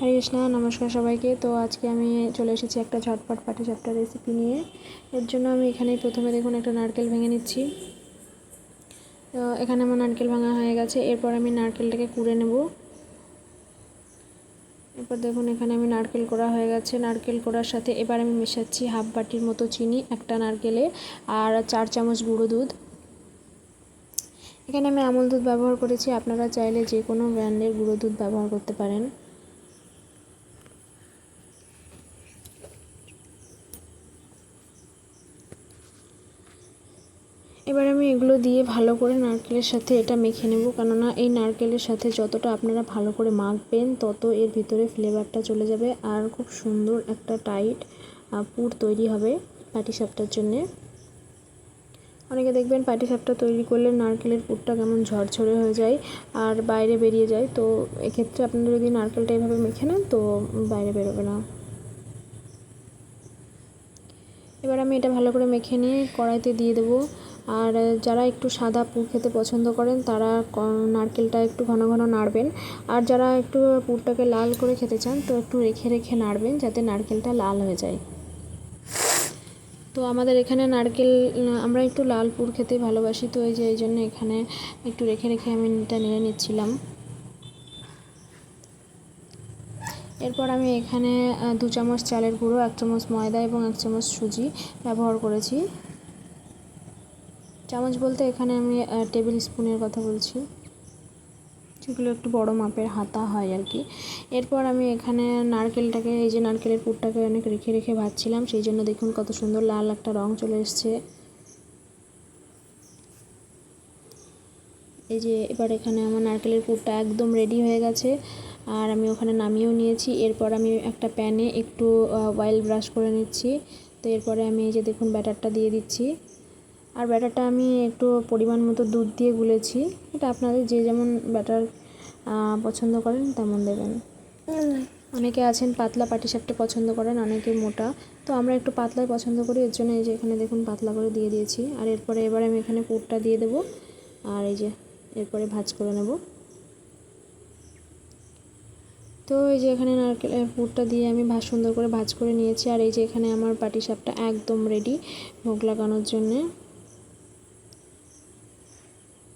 হরে কৃষ্ণ, নমস্কার সবাইকে। তো আজকে আমি চলে এসেছি একটা ঝটপট পাটিসাপটা রেসিপি নিয়ে। এর জন্য আমি এখানে প্রথমে দেখুন একটা নারকেল ভেঙে নিচ্ছি। তো এখানে আমার নারকেল ভাঙা হয়ে গেছে। এরপর আমি নারকেলটাকে কুড়ে নেব। এরপর দেখুন এখানে আমি নারকেল কোড়া হয়ে গেছে। নারকেল কোড়ার সাথে এবার আমি মেশাচ্ছি হাফ বাটির মতো চিনি একটা নারকেলে, আর 4 চামচ গুঁড়ো দুধ। এখানে আমি আমুল দুধ ব্যবহার করেছি, আপনারা চাইলে যে কোনো ব্র্যান্ডের গুঁড়ো দুধ ব্যবহার করতে পারেন। এবার আমি এগুলো দিয়ে ভালো করে নারকেলের সাথে এটা মেখে নেব, কেননা এই নারকেলের সাথে যতটা আপনারা ভালো করে মাখবেন তত এর ভিতরে ফ্লেভারটা চলে যাবে, আর খুব সুন্দর একটা টাইট পুর তৈরি হবে পাটিসাপটার জন্যে। অনেকে দেখবেন পাটিসাপটা তৈরি করলে নারকেলের পুরটা কেমন ঝরঝরে হয়ে যায় আর বাইরে বেরিয়ে যায়। তো এক্ষেত্রে আপনারা যদি নারকেলটা এভাবে মেখে নেন তো বাইরে বেরোবে না। এবার আমি এটা ভালো করে মেখে নিয়ে কড়াইতে দিয়ে দেবো। আর যারা একটু সাদা পুর খেতে পছন্দ করেন তারা নারকেলটা একটু ঘন ঘন নাড়বেন, আর যারা একটু পুরটাকে লাল করে খেতে চান তো একটু রেখে রেখে নাড়বেন যাতে নারকেলটা লাল হয়ে যায়। তো আমাদের এখানে নারকেল আমরা একটু লাল পুর খেতে ভালোবাসি, তো এই জন্য এখানে একটু রেখে রেখে আমি এটা নেড়ে নিচ্ছিলাম। এরপর আমি এখানে 2 চামচ চালের গুঁড়ো, 1 চামচ ময়দা এবং 1 চামচ সুজি ব্যবহার করেছি। চামচ বলতে এখানে আমি টেবিল স্পুনের কথা বলছি, যেগুলো একটু বড় মাপের হাতা হয় আর কি। এরপর আমি এখানে নারকেলটাকে, এই যে নারকেলের পুরটাকে অনেক রেখে রেখে ভাজছিলাম, সেই জন্য দেখুন কত সুন্দর লাল একটা রং চলে এসছে। এই যে এবার এখানে আমার নারকেলের পুরটা একদম রেডি হয়ে গেছে, আর আমি ওখানে নামিয়েও নিয়েছি। এরপর আমি একটা প্যানে একটু অয়েল ব্রাশ করে নিচ্ছি। তো এরপরে আমি এই যে দেখুন ব্যাটারটা দিয়ে দিচ্ছি, আর ব্যাটারটা আমি একটু পরিমাণ মতো দুধ দিয়ে গুলেছি। এটা আপনাদের যে যেমন ব্যাটার পছন্দ করেন তেমন দেবেন। অনেকে আছেন পাতলা পাটিসাপটা পছন্দ করেন, অনেকে মোটা, তো আমরা একটু পাতলাই পছন্দ করি, এর জন্য এই যে এখানে দেখুন পাতলা করে দিয়ে দিয়েছি। আর এবার আমি এখানে পুরটা দিয়ে দেবো, আর এই যে এরপরে ভাজ করে নেব। তো এই যে এখানে নারকেলের পুরটা দিয়ে আমি সুন্দর করে ভাজ করে নিয়েছি, আর এই যে এখানে আমার পাটিসাপটা একদম রেডি ভোগ লাগানোর জন্যে।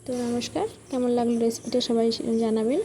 তো নমস্কার, কেমন লাগলো রেসিপিটা সবাই জানাবেন।